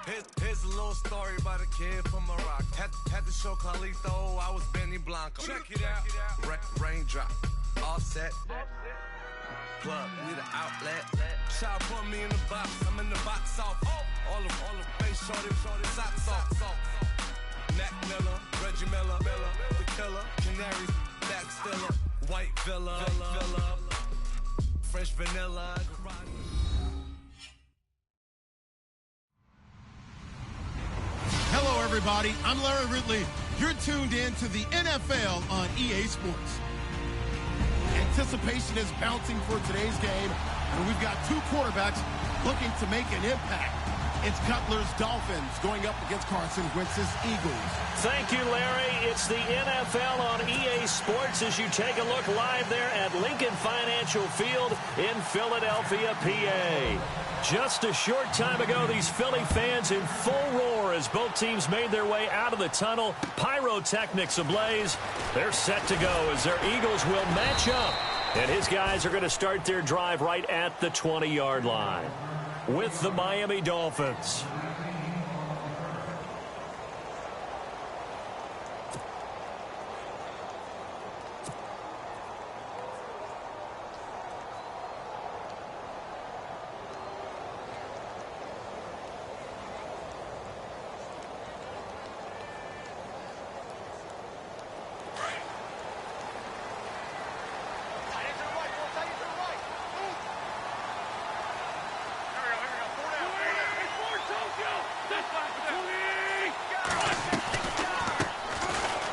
Here's a little story about a kid from Morocco. Had to show Carlito I was Benny Blanco. Check it out. Raindrop, offset. Plug, need an outlet. Shot put me in the box. I'm in the box off. All the face shorty, socks off. Mac Miller, Reggie Miller, the killer, Canaries, back stiller, White Villa, French vanilla. Hello, everybody. I'm Larry Ridley. You're tuned in to the NFL on EA Sports. Anticipation is bouncing for today's game, and we've got two quarterbacks looking to make an impact. It's Cutler's Dolphins going up against Carson Wentz's Eagles. Thank you, Larry. It's the NFL on EA Sports as you take a look live there at Lincoln Financial Field in Philadelphia, PA. Just a short time ago, these Philly fans in full roar as both teams made their way out of the tunnel. Pyrotechnics ablaze. They're set to go as their Eagles will match up. And his guys are going to start their drive right at the 20-yard line with the Miami Dolphins.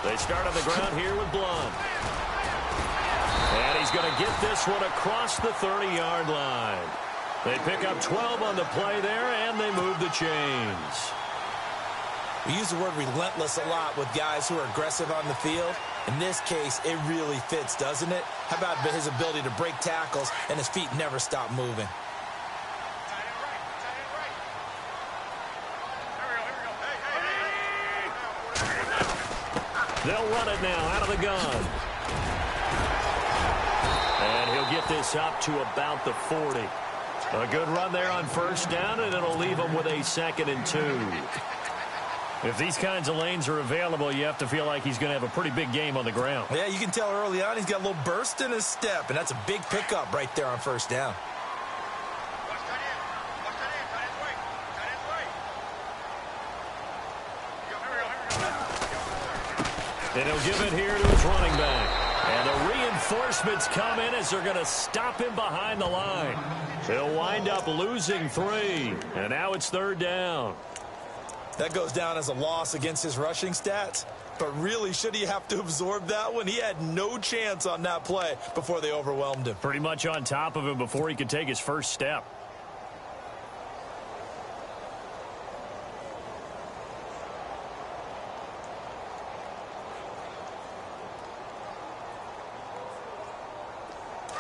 They start on the ground here with Blunt. And he's going to get this one across the 30-yard line. They pick up 12 on the play there, and they move the chains. We use the word relentless a lot with guys who are aggressive on the field. In this case, it really fits, doesn't it? How about his ability to break tackles and his feet never stop moving? They'll run it now out of the gun. And he'll get this up to about the 40. A good run there on first down, and it'll leave him with a 2nd and 2. If these kinds of lanes are available, you have to feel like he's going to have a pretty big game on the ground. Yeah, you can tell early on he's got a little burst in his step, and that's a big pickup right there on first down. And he'll give it here to his running back. And the reinforcements come in as they're going to stop him behind the line. He'll wind up losing 3. And now it's 3rd down. That goes down as a loss against his rushing stats. But really, should he have to absorb that one? He had no chance on that play before they overwhelmed him. Pretty much on top of him before he could take his first step.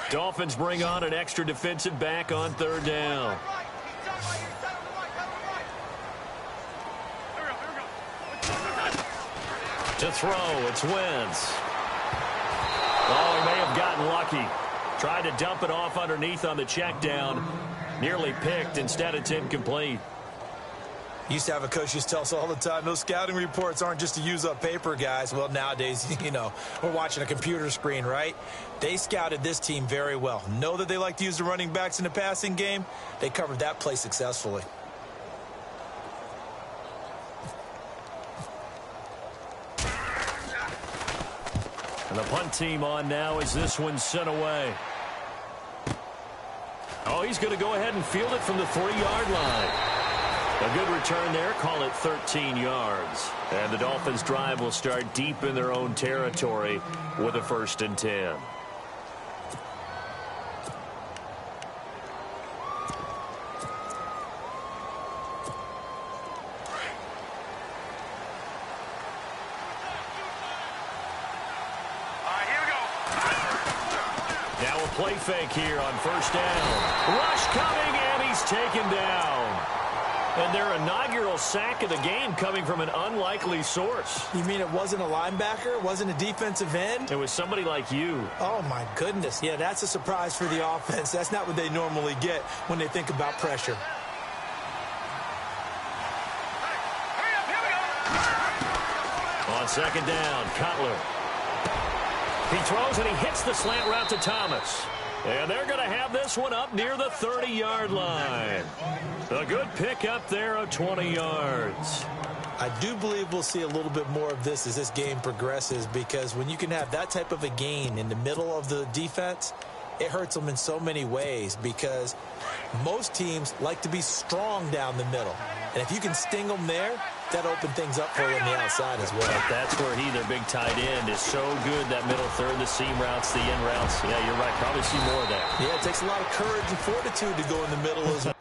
Dolphins bring on an extra defensive back on 3rd down. To throw, it's Wentz. Oh, he may have gotten lucky. Tried to dump it off underneath on the check down. Nearly picked. Instead, it's incomplete. Used to have a coach used to tell us all the time, those scouting reports aren't just to use up paper, guys. Well, nowadays, you know, we're watching a computer screen, right? They scouted this team very well. Know that they like to use the running backs in the passing game. They covered that play successfully. And the punt team on now as this one's sent away. Oh, he's going to go ahead and field it from the 3-yard line. A good return there, call it 13 yards. And the Dolphins' drive will start deep in their own territory with a 1st and 10. Now a play fake here on 1st down. Rush coming, and he's taken down. And their inaugural sack of the game coming from an unlikely source. You mean it wasn't a linebacker? It wasn't a defensive end? It was somebody like you. Oh, my goodness. Yeah, that's a surprise for the offense. That's not what they normally get when they think about pressure. On second down, Cutler. He throws and he hits the slant route to Thomas. And they're going to have this one up near the 30-yard line. A good pickup there of 20 yards. I do believe we'll see a little bit more of this as this game progresses, because when you can have that type of a gain in the middle of the defense, it hurts them in so many ways, because most teams like to be strong down the middle. And if you can sting them there, that opens things up for you on the outside as well. But that's where their big tight end, is so good, that middle third, the seam routes, the in routes. Yeah, you're right. Probably see more of that. Yeah, it takes a lot of courage and fortitude to go in the middle as well.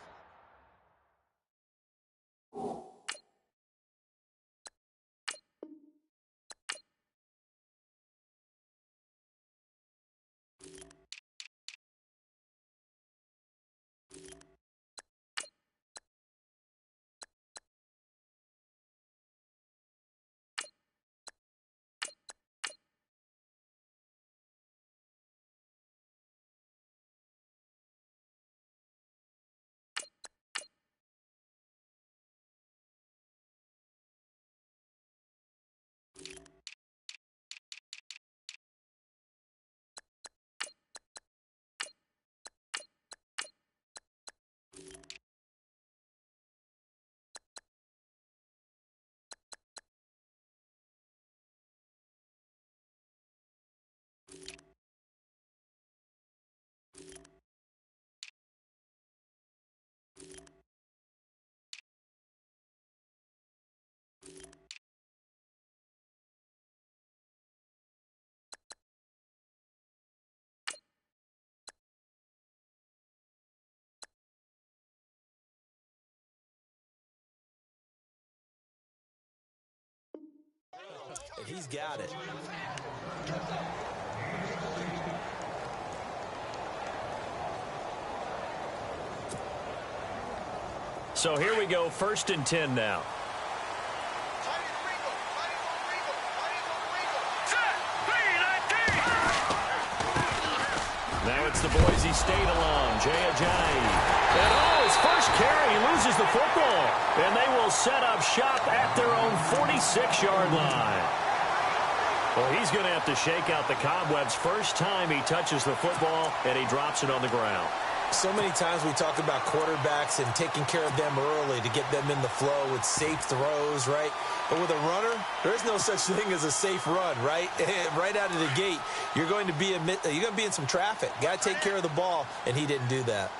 And he's got it. So here we go, 1st and 10 now. Now it's the Boise State alum, Jay Ajayi. And his first carry, he loses the football. And they will set up shop at their own 46-yard line. Well, he's going to have to shake out the cobwebs first time he touches the football, and he drops it on the ground. So many times we talk about quarterbacks and taking care of them early to get them in the flow with safe throws, right? But with a runner, there's no such thing as a safe run, right? Right out of the gate, you're going to be in some traffic. Got to take care of the ball, and he didn't do that.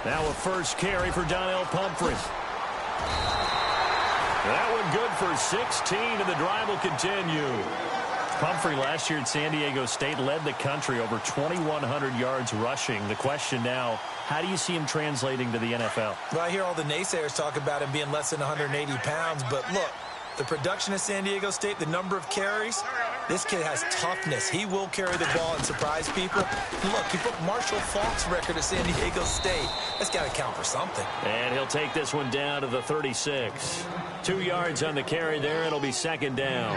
Now a first carry for Donnell Pumphrey. That one good for 16, and the drive will continue. Pumphrey last year at San Diego State led the country over 2,100 yards rushing. The question now, how do you see him translating to the NFL? Well, I hear all the naysayers talk about him being less than 180 pounds, but look, the production at San Diego State, the number of carries, this kid has toughness. He will carry the ball and surprise people. And look, he broke Marshall Faulk's record at San Diego State. That's got to count for something. And he'll take this one down to the 36. 2 yards on the carry there. It'll be 2nd down.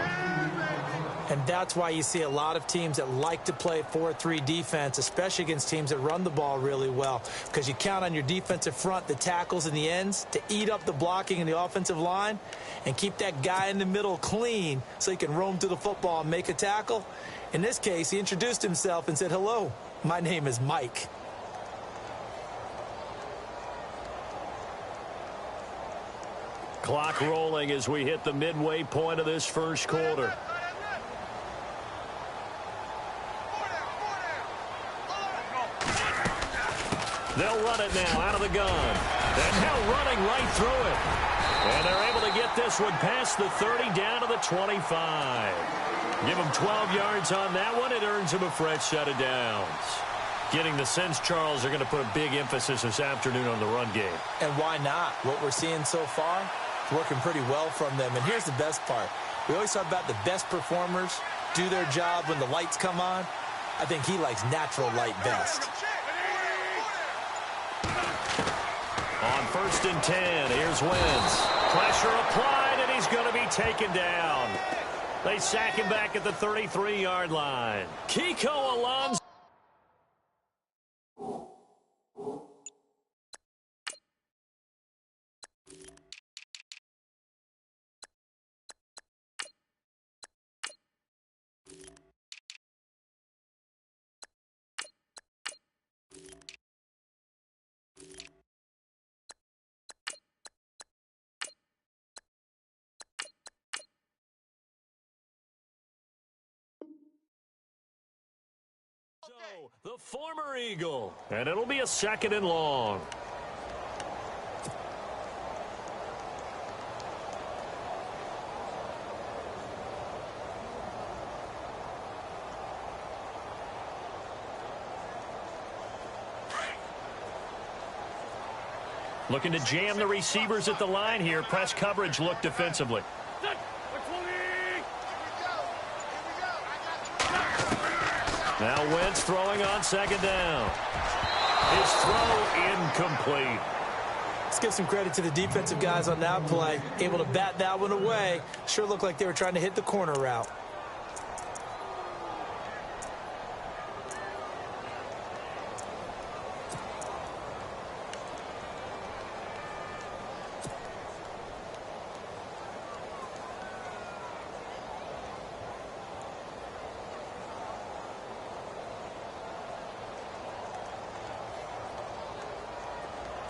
And that's why you see a lot of teams that like to play 4-3 defense, especially against teams that run the ball really well, because you count on your defensive front, the tackles and the ends, to eat up the blocking in the offensive line and keep that guy in the middle clean so he can roam to the football and make a tackle. In this case, he introduced himself and said, "Hello, my name is Mike." Clock rolling as we hit the midway point of this first quarter. They'll run it now out of the gun. And now running right through it. And they're able to get this one past the 30 down to the 25. Give them 12 yards on that one. It earns them a fresh set of downs. Getting the sense, Charles, they're going to put a big emphasis this afternoon on the run game. And why not? What we're seeing so far is working pretty well from them. And here's the best part. We always talk about the best performers do their job when the lights come on. I think he likes natural light best. On 1st and 10, here's Wentz. Pressure applied, and he's going to be taken down. They sack him back at the 33-yard line. Kiko Alonso. the former Eagle. And it'll be a 2nd and long. Looking to jam the receivers at the line here. Press coverage look defensively. Now Wentz throwing on 2nd down. His throw incomplete. Let's give some credit to the defensive guys on that play. Able to bat that one away. Sure looked like they were trying to hit the corner route.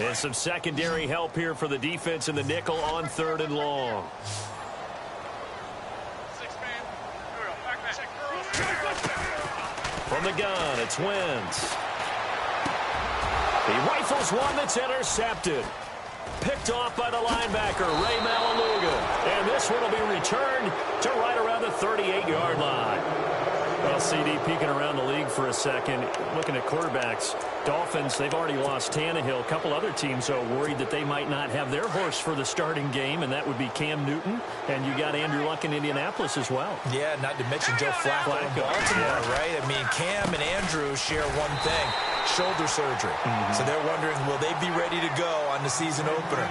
And some secondary help here for the defense in the nickel on 3rd and long. From the gun, it's Wentz. He rifles one that's intercepted. Picked off by the linebacker, Ray Maualuga. And this one will be returned to right around the 38-yard line. Well, CD peeking around the league for a second, looking at quarterbacks. Dolphins, they've already lost Tannehill. A couple other teams are worried that they might not have their horse for the starting game, and that would be Cam Newton. And you got Andrew Luck in Indianapolis as well. Yeah, not to mention Joe Flacco in Baltimore, right? I mean, Cam and Andrew share one thing, shoulder surgery. So they're wondering, will they be ready to go on the season opener?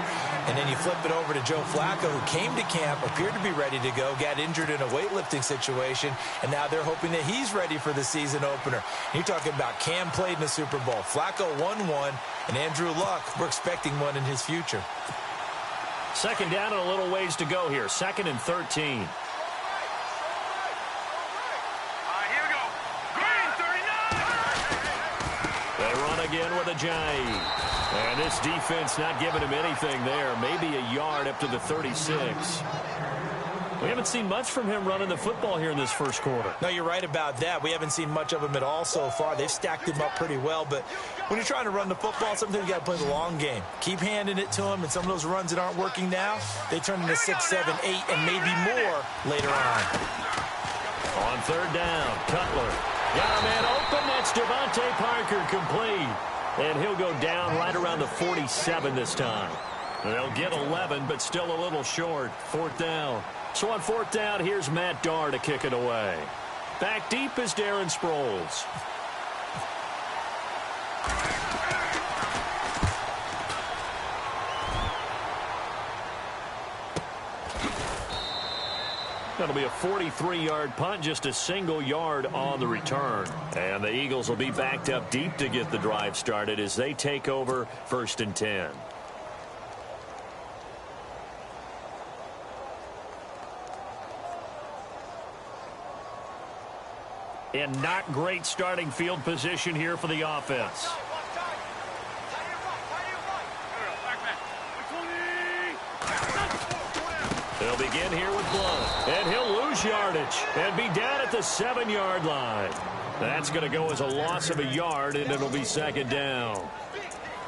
And then you flip it over to Joe Flacco, who came to camp, appeared to be ready to go, got injured in a weightlifting situation, and now they're hoping that he's ready for the season opener. You're talking about Cam played in the Super Bowl. Flacco won one, and Andrew Luck, we're expecting one in his future. 2nd down and a little ways to go here. 2nd and 13. Here we go. Green 39. They run again with Ajayi. And this defense not giving him anything there. Maybe a yard up to the 36. We haven't seen much from him running the football here in this first quarter. No, you're right about that. We haven't seen much of him at all so far. They've stacked him up pretty well, but when you're trying to run the football, sometimes you got to play the long game. Keep handing it to him, and some of those runs that aren't working now, they turn into 6, 7, 8, and maybe more later on. On 3rd down, Cutler. Got a man open. That's Devontae Parker complete. And he'll go down right around the 47 this time. They'll get 11, but still a little short. 4th down. So on 4th down, here's Matt Darr to kick it away. Back deep is Darren Sproles. That'll be a 43-yard punt, just a single yard on the return. And the Eagles will be backed up deep to get the drive started as they take over 1st and 10. And not great starting field position here for the offense. They'll begin here with Blount. And he'll lose yardage and be down at the 7-yard line. That's going to go as a loss of a yard, and it'll be 2nd down.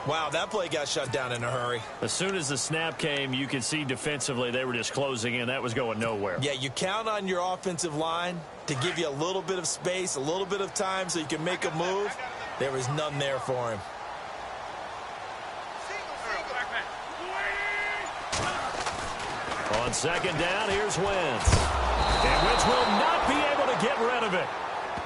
Wow, that play got shut down in a hurry. As soon as the snap came, you could see defensively they were just closing in. That was going nowhere. Yeah, you count on your offensive line to give you a little bit of space, a little bit of time so you can make a move. There was none there for him. On 2nd down, here's Wentz. And Wentz will not be able to get rid of it.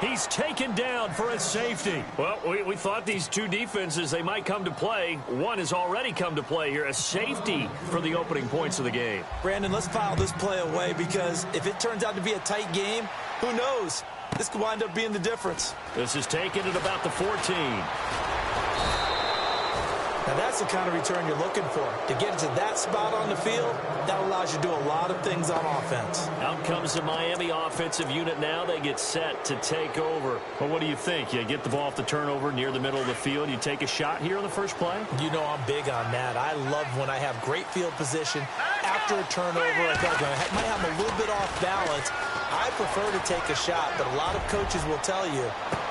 He's taken down for a safety. Well, we thought these two defenses, they might come to play. One has already come to play here. A safety for the opening points of the game. Brandon, let's file this play away because if it turns out to be a tight game, who knows? This could wind up being the difference. This is taken at about the 14. Now, that's the kind of return you're looking for. To get to that spot on the field, that allows you to do a lot of things on offense. Out comes the Miami offensive unit now. They get set to take over. Well, what do you think? You get the ball off the turnover near the middle of the field. You take a shot here on the first play? You know I'm big on that. I love when I have great field position after a turnover. I might have a little bit off balance. I prefer to take a shot, but a lot of coaches will tell you,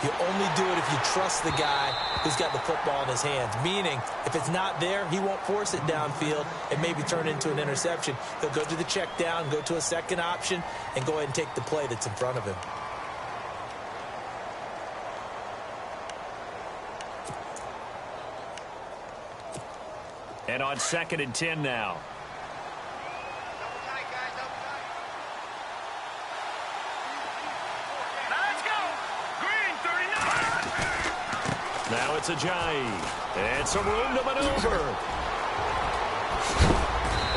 you only do it if you trust the guy who's got the football in his hands. Meaning, if it's not there, he won't force it downfield and maybe turn it into an interception. He'll go to the check down, go to a second option, and go ahead and take the play that's in front of him. And on 2nd and 10 now. Now it's Ajayi. And some room to maneuver.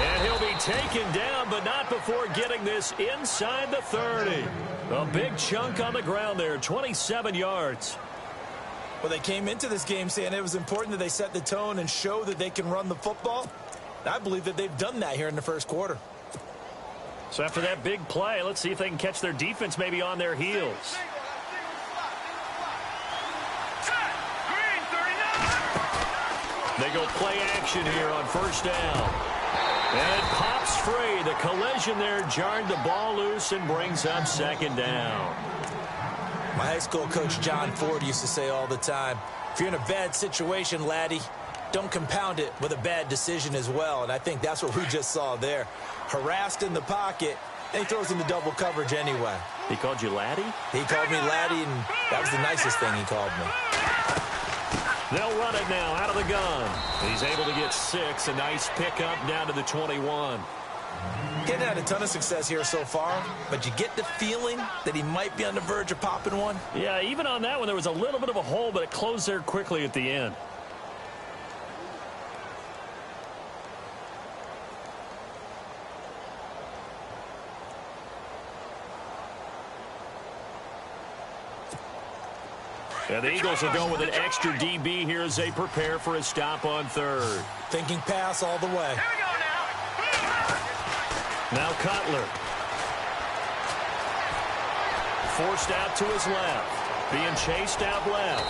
And he'll be taken down, but not before getting this inside the 30. A big chunk on the ground there, 27 yards. Well, they came into this game saying it was important that they set the tone and show that they can run the football. I believe that they've done that here in the first quarter. So after that big play, let's see if they can catch their defense maybe on their heels. They go play action here on 1st down. And it pops free. The collision there jarred the ball loose and brings up 2nd down. My high school coach, John Ford, used to say all the time, if you're in a bad situation, laddie, don't compound it with a bad decision as well. And I think that's what we just saw there. Harassed in the pocket, and he throws into double coverage anyway. He called you laddie? He called me laddie, and that was the nicest thing he called me. They'll run it now out of the gun. He's able to get 6. A nice pickup down to the 21. Getting had a ton of success here so far, but you get the feeling that he might be on the verge of popping one. Yeah, even on that one, there was a little bit of a hole, but it closed there quickly at the end. And the Eagles will go with an extra DB here as they prepare for a stop on 3rd. Thinking pass all the way. Here we go now. Now Cutler. Forced out to his left. Being chased out left.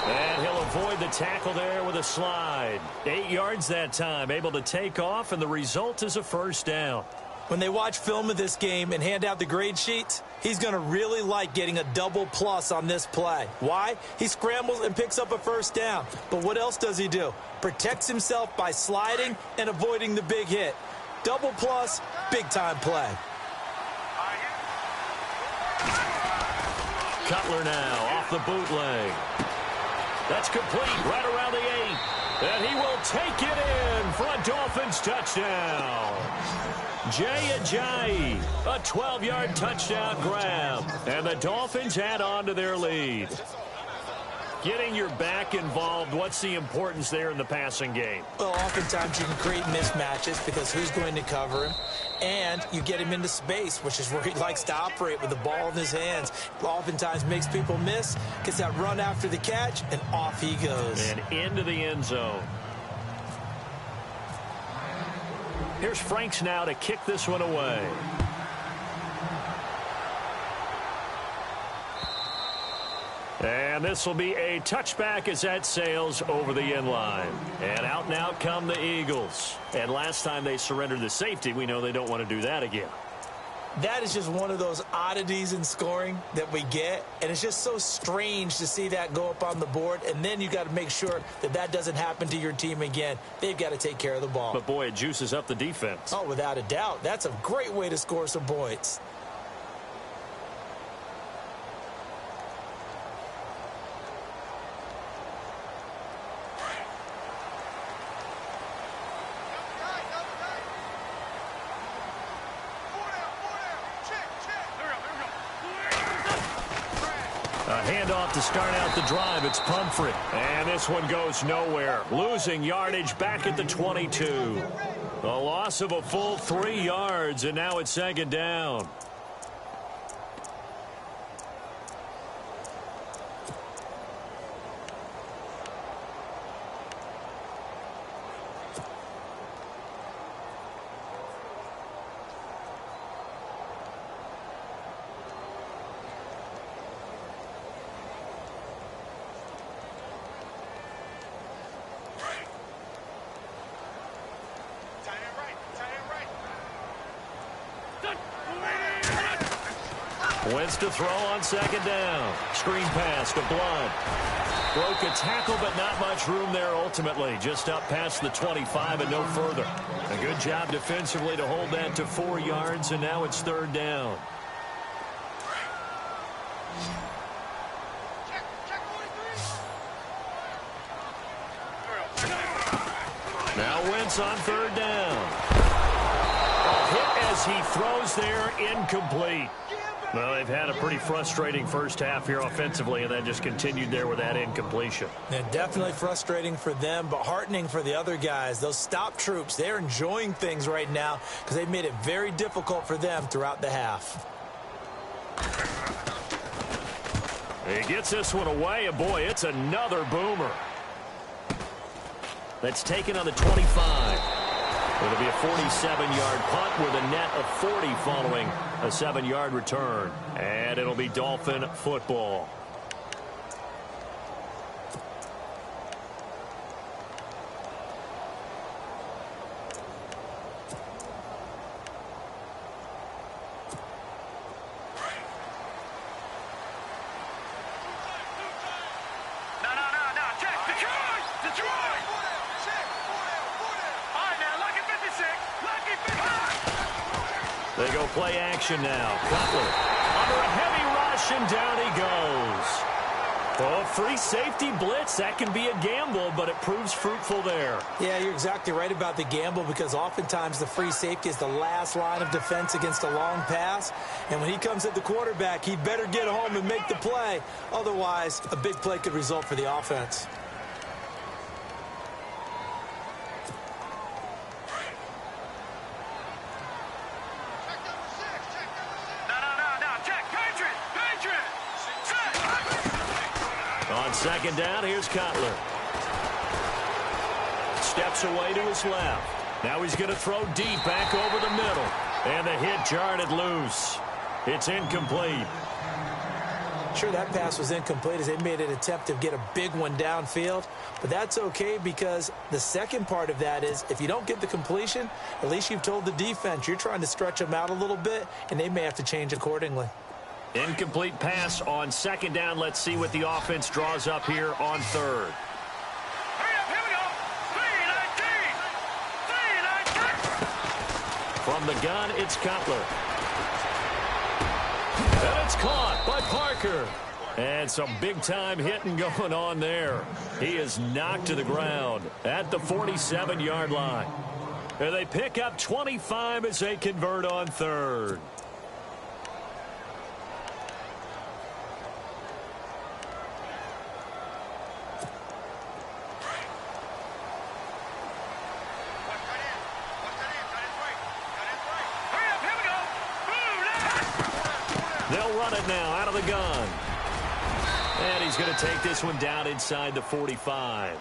And he'll avoid the tackle there with a slide. 8 yards that time. Able to take off, and the result is a 1st down. When they watch film of this game and hand out the grade sheets, he's going to really like getting a double plus on this play. Why? He scrambles and picks up a 1st down. But what else does he do? Protects himself by sliding and avoiding the big hit. Double plus, big-time play. Cutler now off the bootleg. That's complete right around the 8. And he will take it in for a Dolphins touchdown. Jay Ajayi, a 12-yard touchdown grab. And the Dolphins add on to their lead. Getting your back involved, what's the importance there in the passing game? Well, oftentimes you can create mismatches because who's going to cover him? And you get him into space, which is where he likes to operate with the ball in his hands. Oftentimes makes people miss, gets that run after the catch, and off he goes. And into the end zone. Here's Franks now to kick this one away. And this will be a touchback as that sails over the end line. And out now come the Eagles. And last time they surrendered the safety, we know they don't want to do that again. That is just one of those oddities in scoring that we get. And it's just so strange to see that go up on the board. And then you got to make sure that that doesn't happen to your team again. They've got to take care of the ball. But, boy, it juices up the defense. Oh, without a doubt. That's a great way to score some points. A handoff to start out the drive. It's Pumphrey. And this one goes nowhere. Losing yardage back at the 22. A loss of a full 3 yards, and now it's 2nd down. Wentz to throw on second down. Screen pass to Blood. Broke a tackle, but not much room there ultimately. Just up past the 25 and no further. A good job defensively to hold that to 4 yards, and now it's third down. Now Wentz on third down. A hit as he throws there, incomplete. Well, they've had a pretty frustrating first half here offensively, and then just continued there with that incompletion. Yeah, definitely frustrating for them, but heartening for the other guys. Those stop troops, they're enjoying things right now because they've made it very difficult for them throughout the half. He gets this one away, and boy, it's another boomer. That's taken on the 25. It'll be a 47-yard punt with a net of 40 following a 7-yard return. And it'll be Dolphin football. They go play action now. Cutler under a heavy rush, and down he goes. Oh, free safety blitz. That can be a gamble, but it proves fruitful there. Yeah, you're exactly right about the gamble because oftentimes the free safety is the last line of defense against a long pass. And when he comes at the quarterback, he'd better get home and make the play. Otherwise, a big play could result for the offense. On second down, here's Cutler. Steps away to his left. Now he's going to throw deep back over the middle. And the hit jarred it loose. It's incomplete. Sure, that pass was incomplete as they made an attempt to get a big one downfield. But that's okay because the second part of that is if you don't get the completion, at least you've told the defense you're trying to stretch them out a little bit, and they may have to change accordingly. Incomplete pass on second down. Let's see what the offense draws up here on third. Hurry up, here we go. 3-19. From the gun, it's Cutler. And it's caught by Parker. And some big-time hitting going on there. He is knocked to the ground at the 47-yard line. And they pick up 25 as they convert on third. They'll run it now out of the gun. And he's going to take this one down inside the 45.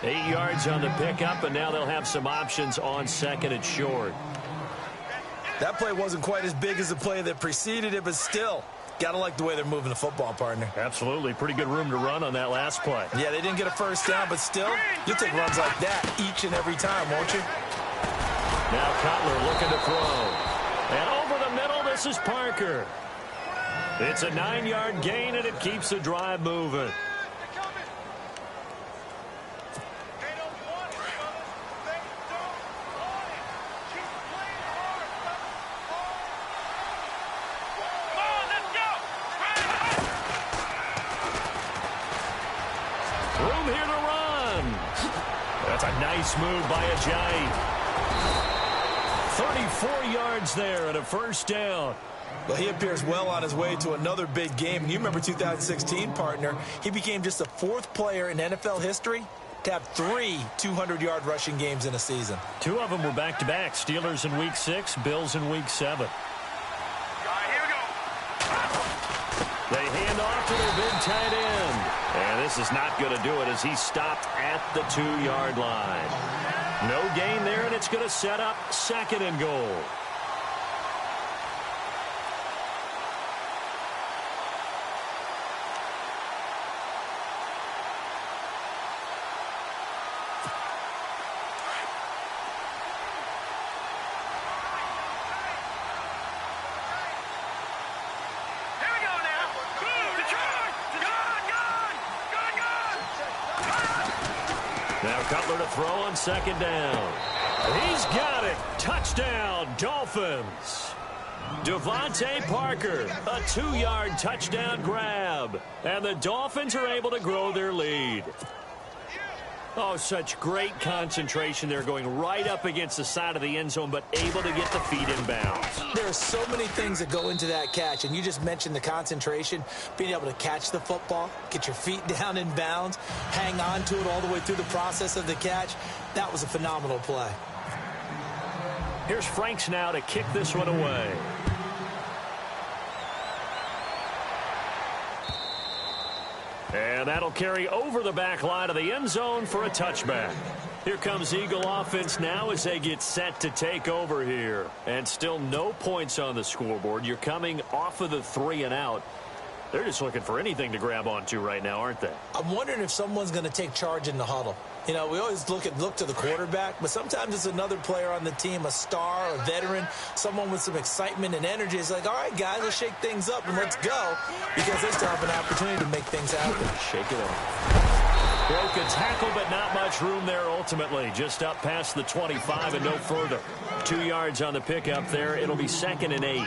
8 yards on the pickup, and now they'll have some options on second and short. That play wasn't quite as big as the play that preceded it, but still, got to like the way they're moving the football, partner. Absolutely. Pretty good room to run on that last play. Yeah, they didn't get a first down, but still, you'll take runs like that each and every time, won't you? Now Cutler looking to throw. And over the middle, this is Parker. It's a 9-yard gain, and it keeps the drive moving. Room here to run. That's a nice move by Ajayi. 34 yards there and a first down. Well, he appears well on his way to another big game. And you remember 2016, partner, he became just the 4th player in NFL history to have 3 200-yard rushing games in a season. 2 of them were back-to-back. Steelers in Week 6, Bills in Week 7. They hand off to their big tight end. And this is not going to do it as he stopped at the 2-yard line. No gain there, and it's going to set up second and goal. Here Now Cutler to throw on second down. He's got it. Touchdown, Dolphins. Devontae Parker, a 2-yard touchdown grab. And the Dolphins are able to grow their lead. Oh, such great concentration there, going right up against the side of the end zone, but able to get the feet in bounds. There are so many things that go into that catch, and you just mentioned the concentration, being able to catch the football, get your feet down in bounds, hang on to it all the way through the process of the catch. That was a phenomenal play. Here's Franks now to kick this one away. And that'll carry over the back line of the end zone for a touchback. Here comes Eagle offense now as they get set to take over here. And still no points on the scoreboard. You're coming off of the 3 and out. They're just looking for anything to grab onto right now, aren't they? I'm wondering if someone's going to take charge in the huddle. You know, we always look to the quarterback, but sometimes it's another player on the team, a star, a veteran, someone with some excitement and energy. It's like, all right, guys, let's shake things up and let's go, because they still have an opportunity to make things happen. Shake it up. Broke a tackle, but not much room there ultimately. Just up past the 25 and no further. 2 yards on the pickup there. It'll be 2nd and 8.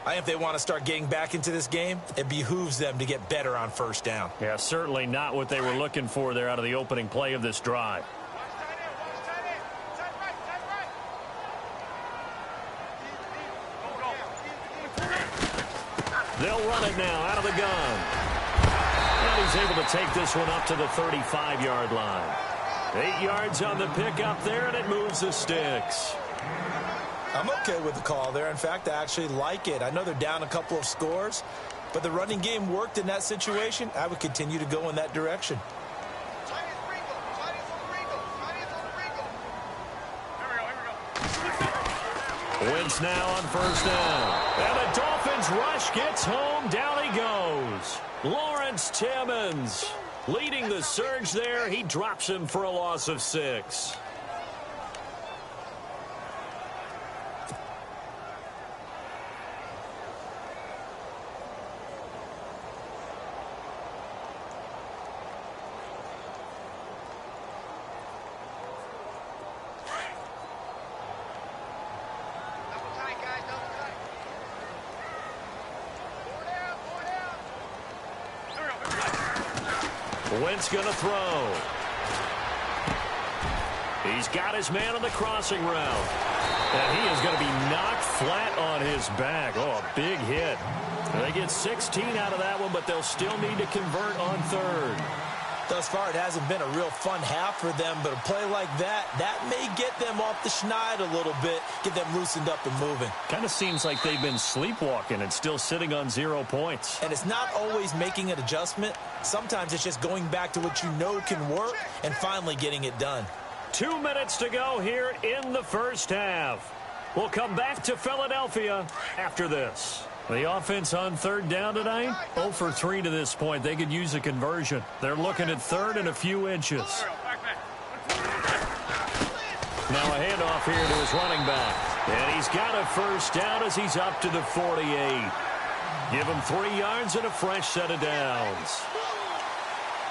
I think if they want to start getting back into this game, it behooves them to get better on first down. Yeah, certainly not what they were looking for there out of the opening play of this drive. They'll run it now out of the gun. And he's able to take this one up to the 35-yard line. 8 yards on the pickup there, and it moves the sticks. I'm okay with the call there. In fact, I actually like it. I know they're down a couple of scores, but the running game worked in that situation. I would continue to go in that direction. Wentz now on first down. And the Dolphins rush gets home. Down he goes. Lawrence Timmons leading the surge there. He drops him for a loss of 6. Wentz going to throw. He's got his man on the crossing route. And he is going to be knocked flat on his back. Oh, a big hit. They get 16 out of that one, but they'll still need to convert on third. Thus far, it hasn't been a real fun half for them, but a play like that may get them off the schneid a little bit, get them loosened up and moving. Kind of seems like they've been sleepwalking and still sitting on 0 points. And it's not always making an adjustment. Sometimes it's just going back to what you know can work and finally getting it done. 2 minutes to go here in the first half. We'll come back to Philadelphia after this. The offense on third down tonight, 0 for 3 to this point. They could use a conversion. They're looking at third and a few inches. Now a handoff here to his running back. And he's got a first down as he's up to the 48. Give him 3 yards and a fresh set of downs.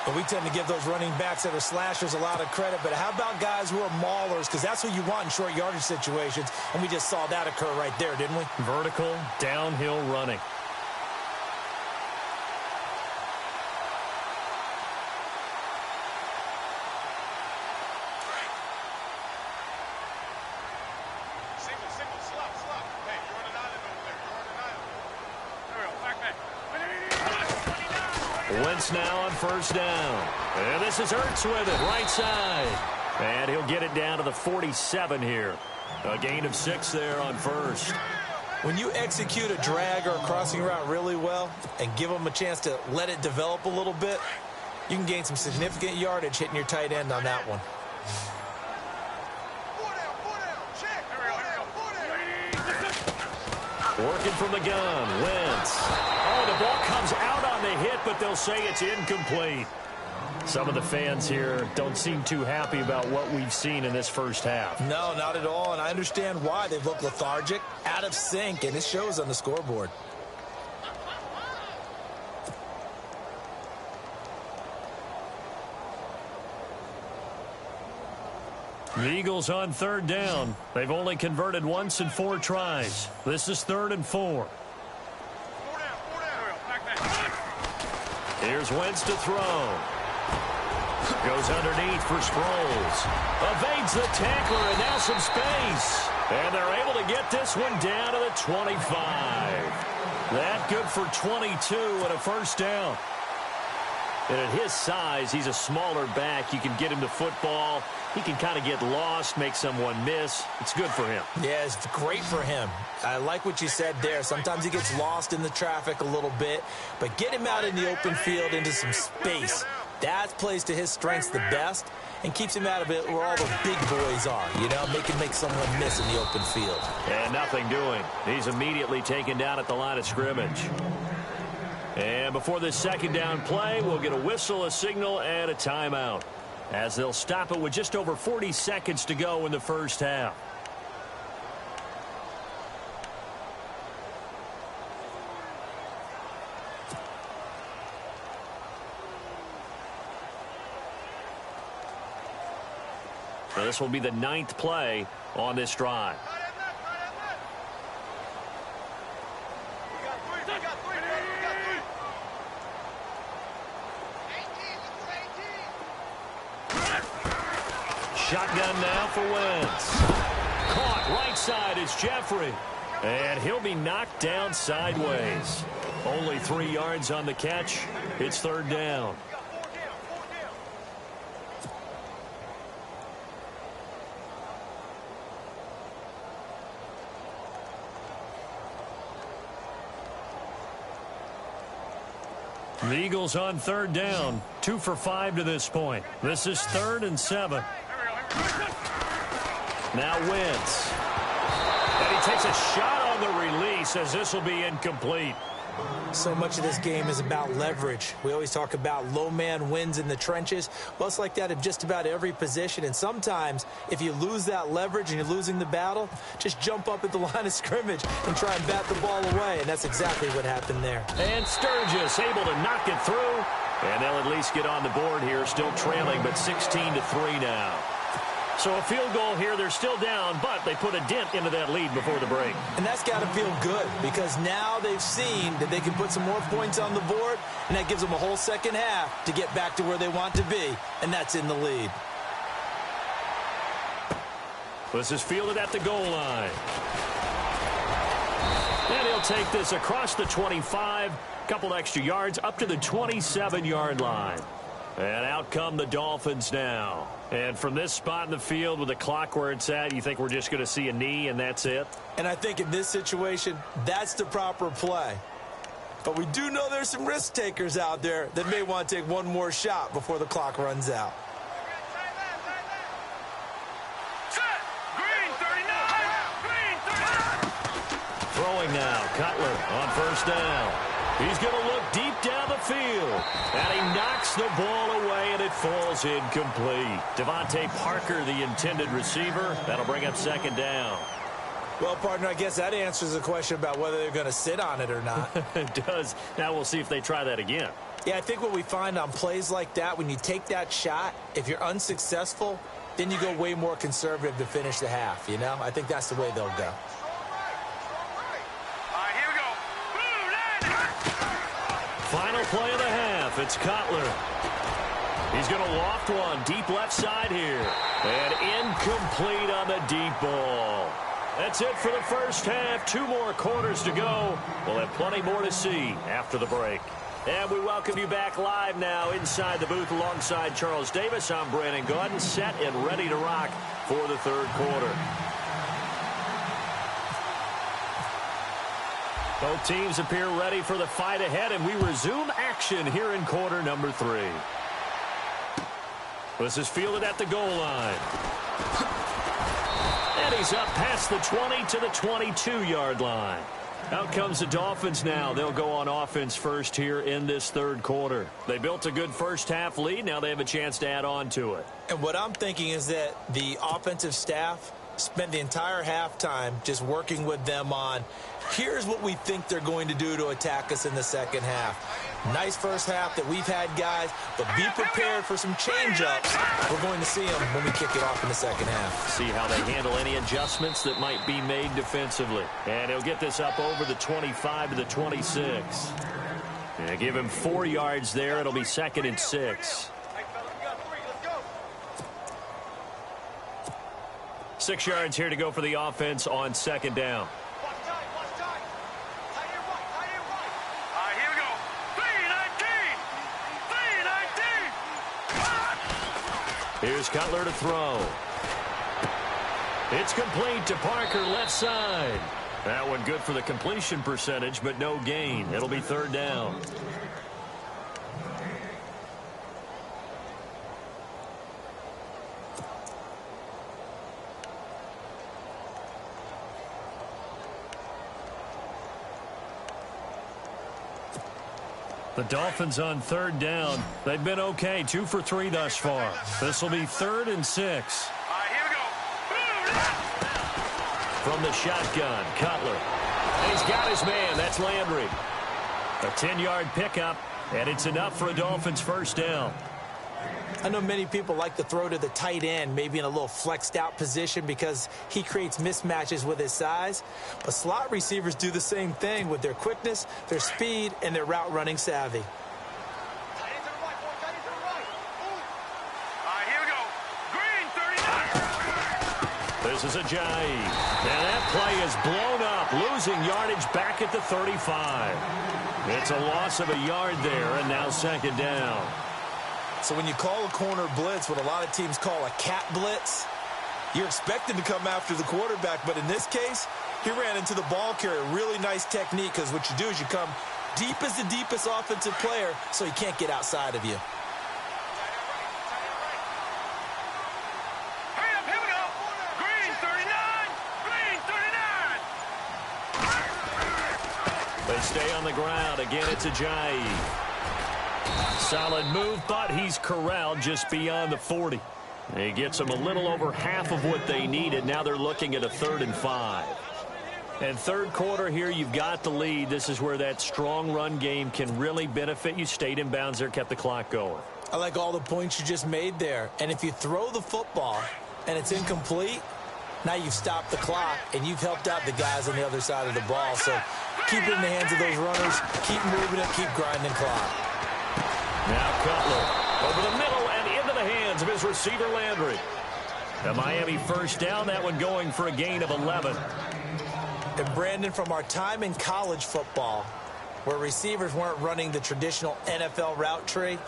But we tend to give those running backs that are slashers a lot of credit. But how about guys who are maulers? Because that's what you want in short yardage situations. And we just saw that occur right there, didn't we? Vertical, downhill running. Wentz now on first down. And this is Ertz with it, right side. And he'll get it down to the 47 here. A gain of 6 there on first. When you execute a drag or a crossing route really well and give them a chance to let it develop a little bit, you can gain some significant yardage hitting your tight end on that one. Working from the gun, Wentz. Oh, the ball comes out on the hit, but they'll say it's incomplete. Some of the fans here don't seem too happy about what we've seen in this first half. No, not at all, and I understand why. They've looked lethargic, out of sync, and it shows on the scoreboard. The Eagles on third down. They've only converted once in 4 tries. This is 3rd and 4. Here's Wentz to throw. Goes underneath for Sproles. Evades the tackler and now some space. And they're able to get this one down to the 25. That good for 22 and a first down. And at his size, he's a smaller back. You can get him to football. He can kind of get lost, make someone miss. It's good for him. Yeah, it's great for him. I like what you said there. Sometimes he gets lost in the traffic a little bit, but get him out in the open field into some space. That plays to his strengths the best and keeps him out of it where all the big boys are, you know, make someone miss in the open field. And nothing doing. He's immediately taken down at the line of scrimmage. And before this second down play, we'll get a whistle, a signal, and a timeout, as they'll stop it with just over 40 seconds to go in the first half. Now this will be the 9th play on this drive. Shotgun now for Wentz. Caught right side is Jeffrey. And he'll be knocked down sideways. Only 3 yards on the catch. It's 3rd down. The Eagles on 3rd down. 2 for 5 to this point. This is 3rd and 7. Now Wentz. And he takes a shot on the release as this will be incomplete. So much of this game is about leverage. We always talk about low man wins in the trenches. Well, it's like that in just about every position. And sometimes, if you lose that leverage and you're losing the battle, just jump up at the line of scrimmage and try and bat the ball away. And that's exactly what happened there. And Sturgis able to knock it through. And they'll at least get on the board here, still trailing, but 16-3 now. So a field goal here, they're still down, but they put a dent into that lead before the break. And that's got to feel good because now they've seen that they can put some more points on the board, and that gives them a whole second half to get back to where they want to be, and that's in the lead. This is fielded at the goal line. And he'll take this across the 25, couple extra yards up to the 27-yard line. And out come the Dolphins now. And from this spot in the field with the clock where it's at, you think we're just going to see a knee and that's it? And I think in this situation, that's the proper play. But we do know there's some risk takers out there that may want to take one more shot before the clock runs out. Throwing now, Cutler on 1st down. He's going to look deep down the field. And he knocks the ball away, and it falls incomplete. Devontae Parker, the intended receiver. That'll bring up 2nd down. Well, partner, I guess that answers the question about whether they're going to sit on it or not. It does. Now we'll see if they try that again. Yeah, I think what we find on plays like that, when you take that shot, if you're unsuccessful, then you go way more conservative to finish the half, you know? I think that's the way they'll go. Final play of the half. It's Cutler. He's going to loft one deep left side here. And incomplete on the deep ball. That's it for the first half. 2 more quarters to go. We'll have plenty more to see after the break. And we welcome you back live now inside the booth alongside Charles Davis. I'm Brandon Gaudin, set and ready to rock for the 3rd quarter. Both teams appear ready for the fight ahead, and we resume action here in quarter number 3. This is fielded at the goal line. And he's up past the 20 to the 22-yard line. Out comes the Dolphins now. They'll go on offense first here in this 3rd quarter. They built a good first half lead. Now they have a chance to add on to it. And what I'm thinking is that the offensive staff spent the entire halftime just working with them on, here's what we think they're going to do to attack us in the second half. Nice first half that we've had, guys, but be prepared for some change-ups. We're going to see them when we kick it off in the second half. See how they handle any adjustments that might be made defensively. And he'll get this up over the 25 to the 26. And give him 4 yards there. It'll be 2nd and 6. 6 yards here to go for the offense on 2nd down. Here we go. 3-19. Here's Cutler to throw. It's complete to Parker, left side. That one good for the completion percentage, but no gain. It'll be 3rd down. The Dolphins on 3rd down. They've been okay, 2 for 3 thus far. This will be 3rd and 6. Here we go. From the shotgun, Cutler. And he's got his man. That's Landry. A 10-yard pickup, and it's enough for a Dolphins first down. I know many people like to throw to the tight end, maybe in a little flexed out position because he creates mismatches with his size. But slot receivers do the same thing with their quickness, their speed, and their route running savvy. Here we go. Green, 39. This is Ajayi. And that play is blown up, losing yardage back at the 35. It's a loss of a yard there, and now 2nd down. So when you call a corner blitz, what a lot of teams call a cat blitz, you're expected to come after the quarterback. But in this case, he ran into the ball carrier. Really nice technique, because what you do is you come deep as the deepest offensive player so he can't get outside of you. Hurry up, here we go. Green, 39. Green, 39. They stay on the ground. Again, it's Ajayi. Solid move, but he's corralled just beyond the 40. He gets them a little over half of what they needed. Now they're looking at a 3rd and 5. And 3rd quarter here, you've got the lead. This is where that strong run game can really benefit you. Stayed in bounds there, kept the clock going. I like all the points you just made there. And if you throw the football and it's incomplete, now you've stopped the clock and you've helped out the guys on the other side of the ball. So keep it in the hands of those runners. Keep moving it. Keep grinding clock. Now Cutler over the middle and into the hands of his receiver Landry. The Miami first down, that one going for a gain of 11. And Brandon, from our time in college football, where receivers weren't running the traditional NFL route tree,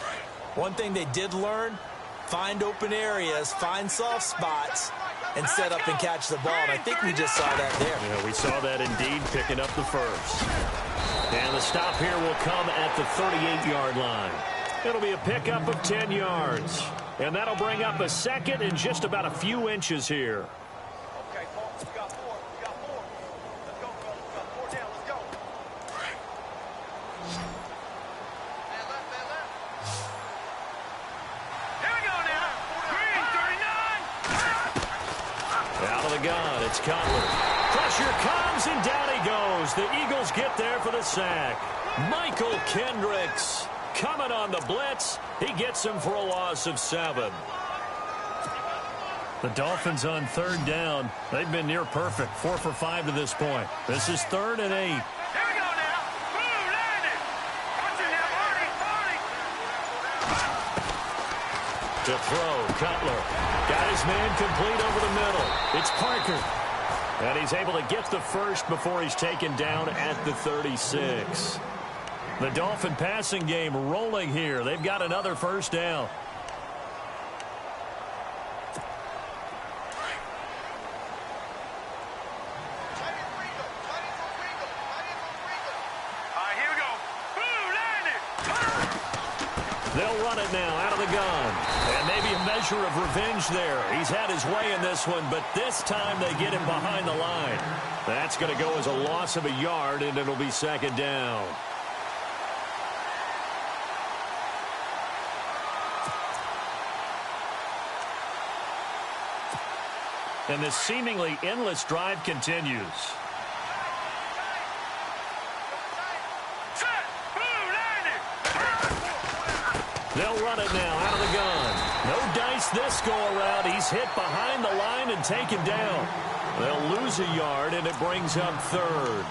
one thing they did learn, find open areas, find soft spots, and set up and catch the ball. And I think we just saw that there. Yeah, we saw that indeed, picking up the first. And the stop here will come at the 38-yard line. It'll be a pickup of 10 yards. And that'll bring up a 2nd and just about a few inches here. Okay, folks, we got 4. We got 4. Let's go, fellas. We got 4 down. Let's go. Man left. Here we go now. Green, 39. Out of the gun, it's Cutler. Pressure comes, and down he goes. The Eagles get there for the sack. Michael Kendricks coming on the blitz. He gets him for a loss of 7. The Dolphins on 3rd down. They've been near perfect. 4 for 5 to this point. This is 3rd and 8. Here we go now. Boom, landed. Watch it now, Marty. To throw, Cutler. Got his man complete over the middle. It's Parker. And he's able to get the first before he's taken down at the 36. The Dolphin passing game rolling here. They've got another first down. Here we go. Boom, landed. They'll run it now out of the gun. And maybe a measure of revenge there. He's had his way in this one, but this time they get him behind the line. That's going to go as a loss of a yard, and it'll be 2nd down. And this seemingly endless drive continues. Set. Boom, landed. it now out of the gun. No dice this go-around. He's hit behind the line and taken down. They'll lose a yard, and it brings up third.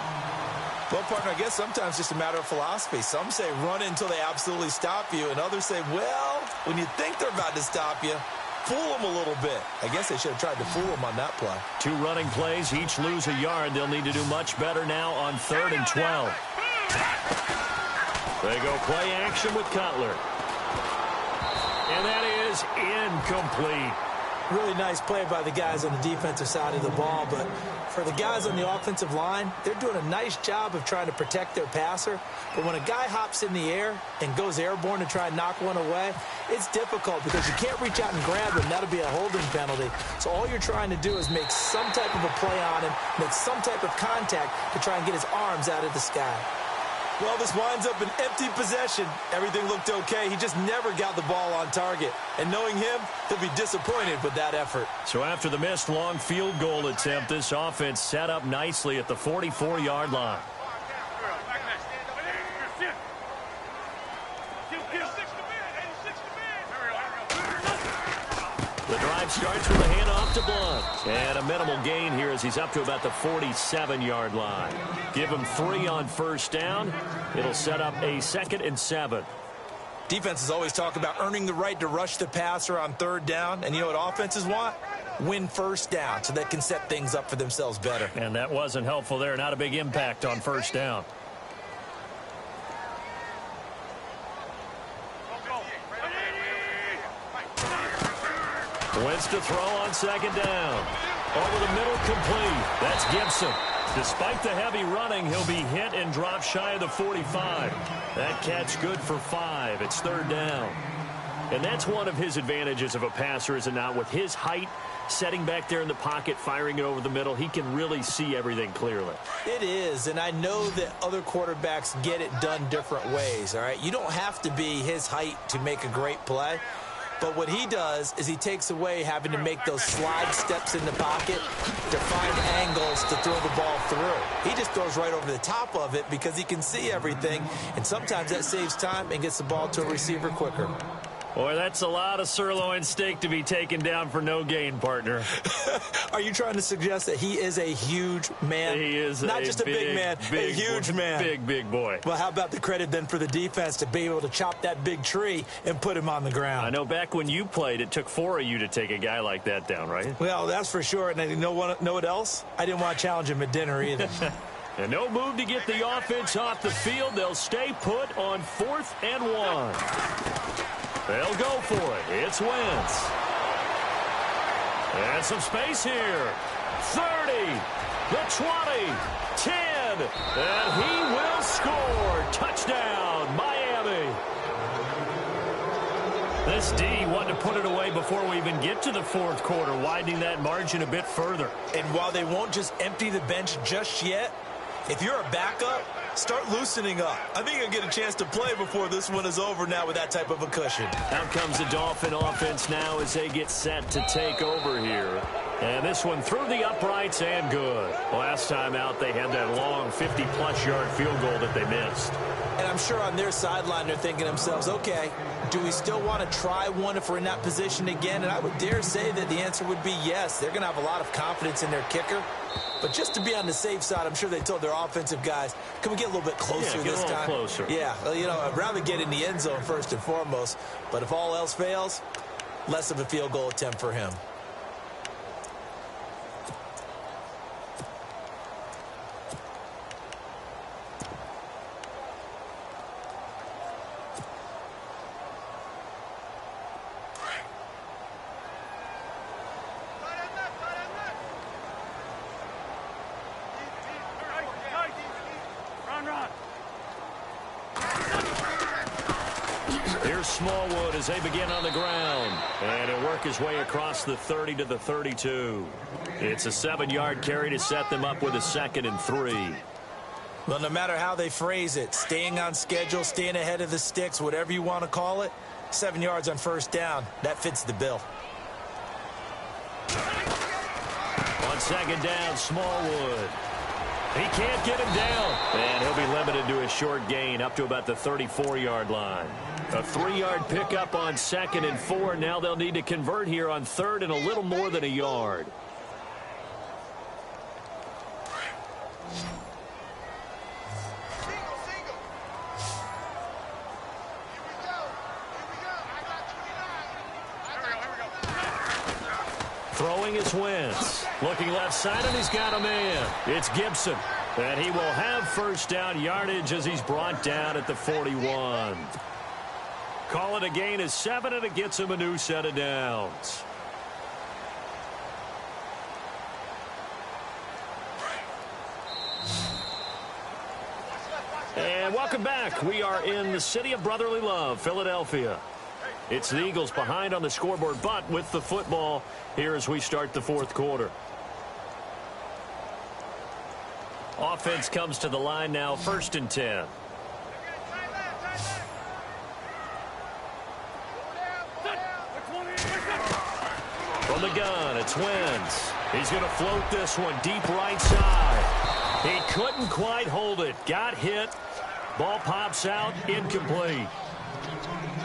Well, partner, I guess sometimes it's just a matter of philosophy. Some say run until they absolutely stop you, and others say, well, when you think they're about to stop you, fool them a little bit. I guess they should have tried to fool them on that play. 2 running plays, each lose a yard. They'll need to do much better now on 3rd and 12. They go play action with Cutler. And that is incomplete. Really nice play by the guys on the defensive side of the ball, but for the guys on the offensive line, they're doing a nice job of trying to protect their passer. But when a guy hops in the air and goes airborne to try and knock one away, it's difficult because you can't reach out and grab him. That'll be a holding penalty. So all you're trying to do is make some type of a play on him, make some type of contact to try and get his arms out of the sky. Well, this winds up an empty possession. Everything looked okay. He just never got the ball on target. And knowing him, he'll be disappointed with that effort. So after the missed long field goal attempt, this offense set up nicely at the 44-yard line. The drive starts with a handoff to Blount. And a minimal gain here as he's up to about the 47-yard line. Give him 3 on first down. It'll set up a 2nd and 7. Defenses always talk about earning the right to rush the passer on 3rd down. And you know what offenses want? Win first down so they can set things up for themselves better. And that wasn't helpful there. Not a big impact on first down. Wentz to throw on 2nd down. Over the middle, complete. That's Gibson. Despite the heavy running, he'll be hit and drop shy of the 45. That catch good for 5. It's 3rd down. And that's one of his advantages of a passer, is it not? With his height, setting back there in the pocket, firing it over the middle, he can really see everything clearly. It is, and I know that other quarterbacks get it done different ways, all right? You don't have to be his height to make a great play. But what he does is he takes away having to make those slide steps in the pocket to find angles to throw the ball through. He just throws right over the top of it because he can see everything, and sometimes that saves time and gets the ball to a receiver quicker. Boy, that's a lot of sirloin steak to be taken down for no gain, partner. Are you trying to suggest that he is a huge man? He is not just a big man, a huge man. Big boy. Well, how about the credit then for the defense to be able to chop that big tree and put him on the ground? I know back when you played, it took 4 of you to take a guy like that down, right? Well, that's for sure. And you know what else? I didn't want to challenge him at dinner either. And no move to get the offense off the field. They'll stay put on 4th and 1. They'll go for it. It's Wentz. And some space here. 30, the 20, 10, and he will score. Touchdown, Miami. This D wanted to put it away before we even get to the 4th quarter, widening that margin a bit further. And while they won't just empty the bench just yet, if you're a backup, start loosening up. I think you'll get a chance to play before this one is over now with that type of a cushion. Out comes the Dolphin offense now as they get set to take over here. And this one through the uprights and good. Last time out, they had that long 50-plus yard field goal that they missed. And I'm sure on their sideline they're thinking to themselves, okay, do we still want to try one if we're in that position again? And I would dare say that the answer would be yes. They're going to have a lot of confidence in their kicker. But just to be on the safe side, I'm sure they told their offensive guys, can we get a little bit closer this time? Closer. Yeah, well, you know, I'd rather get in the end zone first and foremost. But if all else fails, less of a field goal attempt for him. Smallwood as they begin on the ground. And he'll work his way across the 30 to the 32. It's a 7-yard carry to set them up with a 2nd and 3. Well, no matter how they phrase it, staying on schedule, staying ahead of the sticks, whatever you want to call it, 7 yards on first down, that fits the bill. On 2nd down, Smallwood. He can't get him down. And he'll be limited to a short gain up to about the 34-yard line. A 3-yard pickup on 2nd and 4. Now they'll need to convert here on 3rd and a little more than a yard. Throwing is Wentz. Looking left side, and he's got a man. It's Gibson. And he will have first down yardage as he's brought down at the 41. Call it a gain of 7, and it gets him a new set of downs. And welcome back. We are in the city of brotherly love, Philadelphia. It's the Eagles behind on the scoreboard, but with the football here as we start the 4th quarter. Offense comes to the line now, 1st and 10. From the gun, it's Wentz. He's going to float this one deep right side. He couldn't quite hold it. Got hit. Ball pops out, incomplete.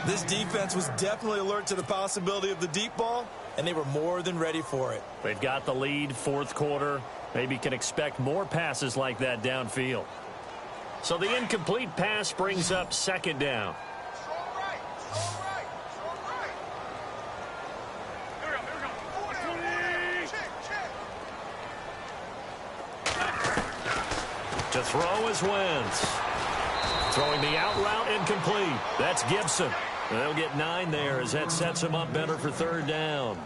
This defense was definitely alert to the possibility of the deep ball, and they were more than ready for it. They've got the lead, 4th quarter. Maybe can expect more passes like that downfield. So the incomplete pass brings up 2nd down. To throw is Wentz. Throwing the out route, incomplete. That's Gibson. They'll get 9 there as that sets him up better for 3rd down.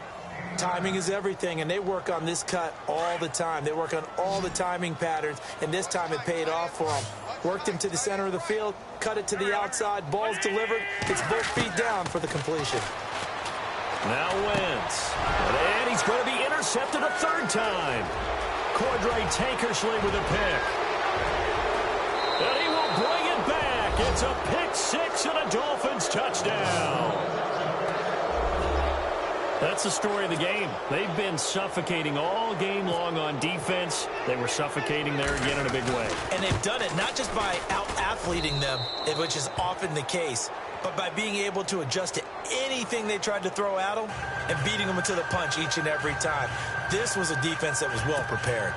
Timing is everything, and they work on this cut all the time. They work on all the timing patterns, and this time it paid off for them. Worked him to the center of the field, cut it to the outside, ball's delivered. It's both feet down for the completion. Now Wentz. And he's going to be intercepted a 3rd time. Cordray Tankersley with a pick. And he will bring it back. It's a pick 6 and a Dolphins touchdown. That's the story of the game. They've been suffocating all game long on defense. They were suffocating there again in a big way. And they've done it not just by out-athleting them, which is often the case, but by being able to adjust to anything they tried to throw at them and beating them to the punch each and every time. This was a defense that was well prepared.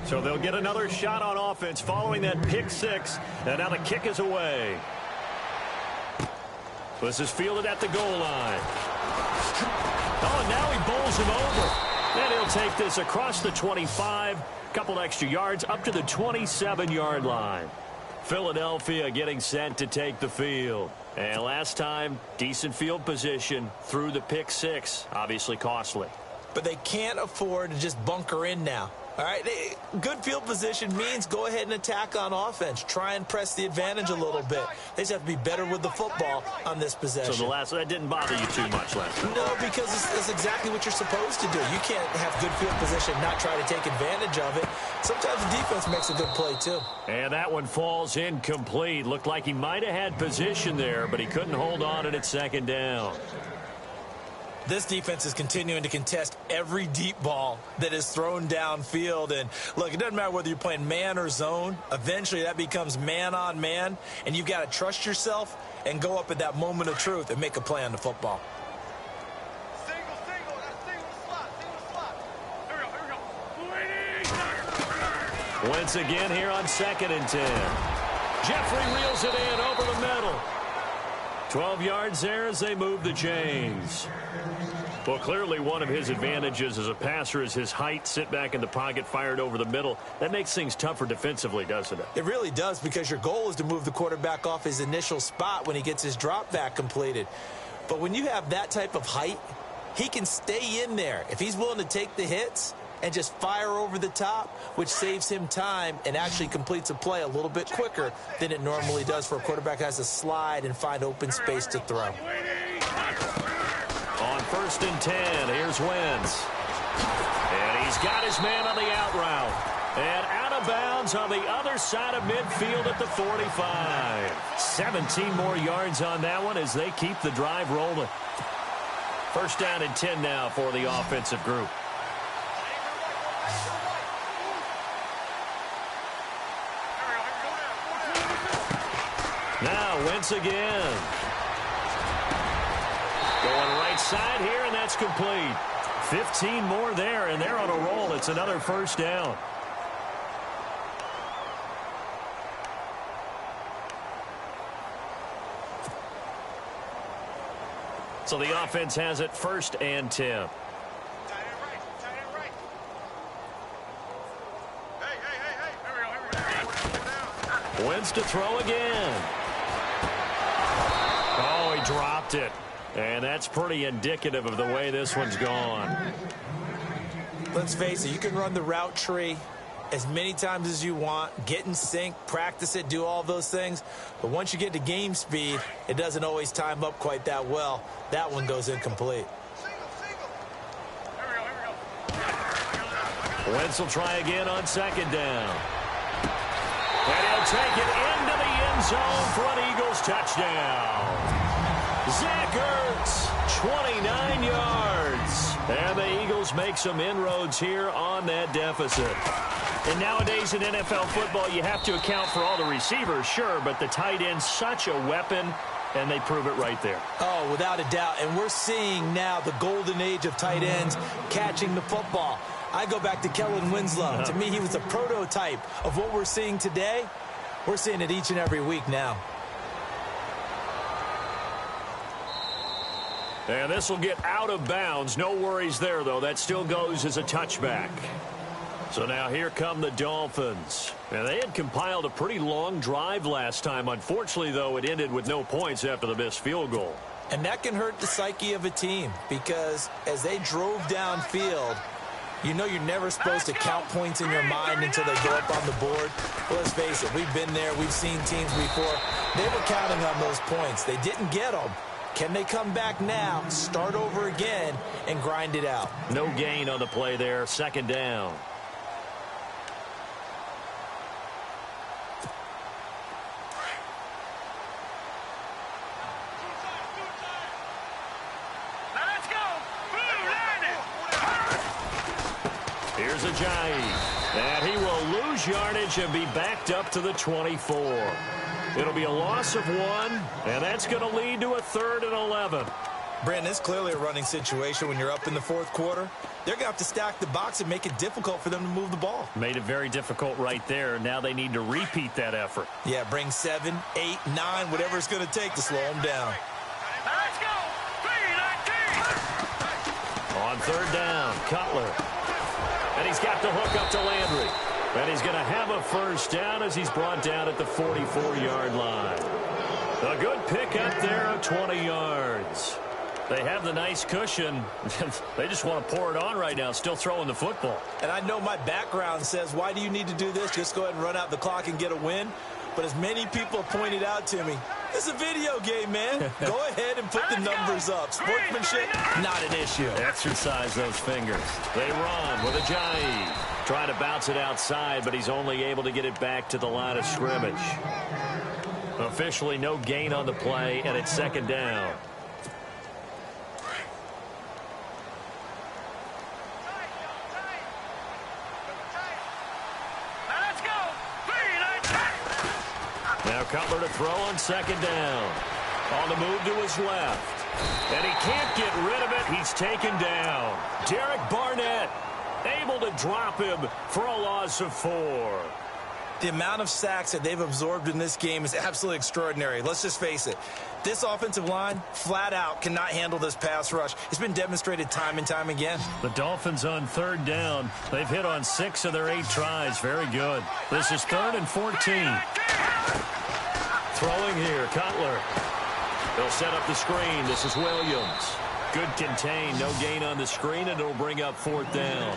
So they'll get another shot on offense following that pick 6. And now the kick is away. This is fielded at the goal line. Oh, and now he bowls him over. And he'll take this across the 25. Couple extra yards up to the 27-yard line. Philadelphia getting set to take the field. And last time, decent field position through the pick 6. Obviously costly. But they can't afford to just bunker in now. All right, good field position means go ahead and attack on offense. Try and press the advantage a little bit. They just have to be better with the football on this possession. So that didn't bother you too much last time? No, because it's exactly what you're supposed to do. You can't have good field position, not try to take advantage of it. Sometimes the defense makes a good play, too. And that one falls incomplete. Looked like he might have had position there, but he couldn't hold on at 2nd down. This defense is continuing to contest every deep ball that is thrown downfield. And, look, it doesn't matter whether you're playing man or zone. Eventually, that becomes man-on-man, and you've got to trust yourself and go up at that moment of truth and make a play on the football. Once again here on 2nd and 10. Jeffrey reels it in over the middle. 12 yards there as they move the chains. Well, clearly one of his advantages as a passer is his height. Sit back in the pocket, fired over the middle. That makes things tougher defensively, doesn't it? It really does, because your goal is to move the quarterback off his initial spot when he gets his drop back completed. But when you have that type of height, he can stay in there. If he's willing to take the hits and just fire over the top, which saves him time and actually completes a play a little bit quicker than it normally does for a quarterback that has to slide and find open space to throw. On 1st and 10, here's Wentz. And he's got his man on the out route. And out of bounds on the other side of midfield at the 45. 17 more yards on that one as they keep the drive rolling. 1st down and 10 now for the offensive group. Now Wentz again. Going right side here, and that's complete. 15 more there, and they're on a roll. It's another first down. So the offense has it 1st and 10. Wentz to throw again. Oh, he dropped it. And that's pretty indicative of the way this one's gone. Let's face it, you can run the route tree as many times as you want, get in sync, practice it, do all those things. But once you get to game speed, it doesn't always time up quite that well. That one goes incomplete. Wentz will try again on 2nd down. And he'll take it into the end zone for an Eagles touchdown. Zach Ertz, 29 yards. And the Eagles make some inroads here on that deficit. And nowadays in NFL football, you have to account for all the receivers, sure, but the tight end's such a weapon, and they prove it right there. Oh, without a doubt. And we're seeing now the golden age of tight ends catching the football. I go back to Kellen Winslow. To me, he was a prototype of what we're seeing today. We're seeing it each and every week now. And this will get out of bounds. No worries there, though. That still goes as a touchback. So now here come the Dolphins. And they had compiled a pretty long drive last time. Unfortunately, though, it ended with no points after the missed field goal. And that can hurt the psyche of a team because as they drove downfield, you know you're never supposed to count points in your mind until they go up on the board. Well, let's face it, we've been there. We've seen teams before. They were counting on those points. They didn't get them. Can they come back now, start over again, and grind it out? No gain on the play there. 2nd down. Here's Ajayi, and he will lose yardage and be backed up to the 24. It'll be a loss of 1, and that's going to lead to a 3rd and 11. Brandon, it's clearly a running situation when you're up in the 4th quarter. They're going to have to stack the box and make it difficult for them to move the ball. Made it very difficult right there. Now they need to repeat that effort. Yeah, bring 7, 8, 9, whatever it's going to take to slow them down. Let's go! 3-19! On 3rd down, Cutler. And he's got the hook up to Landry. And he's going to have a first down as he's brought down at the 44-yard line. A good pick up there of 20 yards. They have the nice cushion. They just want to pour it on right now, still throwing the football. And I know my background says, why do you need to do this? Just go ahead and run out the clock and get a win. But as many people have pointed out to me, it's a video game, man. Go ahead and put the numbers up. Sportsmanship, not an issue. Exercise those fingers. They run with Ajayi. Trying to bounce it outside, but he's only able to get it back to the line of scrimmage. Officially no gain on the play, and it's 2nd down. Let's go! 3-19! Now Cutler to throw on 2nd down. On the move to his left. And he can't get rid of it. He's taken down. Derek Barnett able to drop him for a loss of 4. The amount of sacks that they've absorbed in this game is absolutely extraordinary. Let's just face it. This offensive line, flat out, cannot handle this pass rush. It's been demonstrated time and time again. The Dolphins on 3rd down. They've hit on 6 of their 8 tries. Very good. This is 3rd and 14. Throwing here, Cutler. They'll set up the screen. This is Williams. Good contain. No gain on the screen, and it'll bring up 4th down.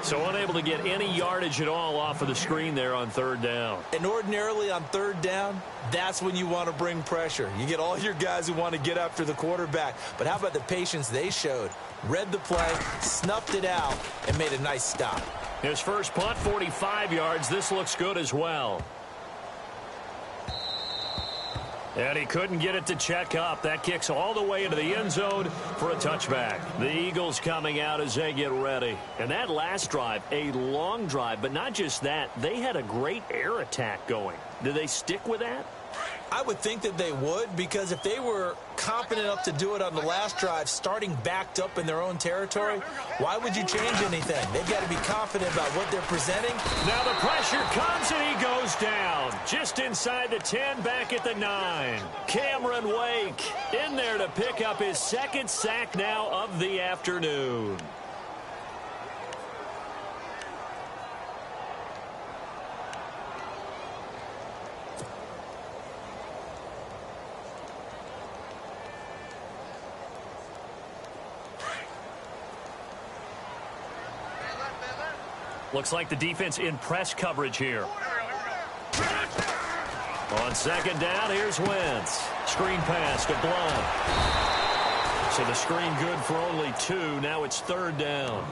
So unable to get any yardage at all off of the screen there on 3rd down. And ordinarily on 3rd down, that's when you want to bring pressure. You get all your guys who want to get after the quarterback. But how about the patience they showed? Read the play, snuffed it out, and made a nice stop. His first punt, 45 yards. This looks good as well. And he couldn't get it to check up. That kicks all the way into the end zone for a touchback. The Eagles coming out as they get ready. And that last drive, a long drive, but not just that. They had a great air attack going. Do they stick with that? I would think that they would, because if they were confident enough to do it on the last drive, starting backed up in their own territory, why would you change anything? They've got to be confident about what they're presenting. Now the pressure comes, and he goes down. Just inside the 10, back at the 9. Cameron Wake in there to pick up his second sack now of the afternoon. Looks like the defense in press coverage here. On second down, here's Wentz. Screen pass to Blount. So the screen good for only 2. Now it's third down.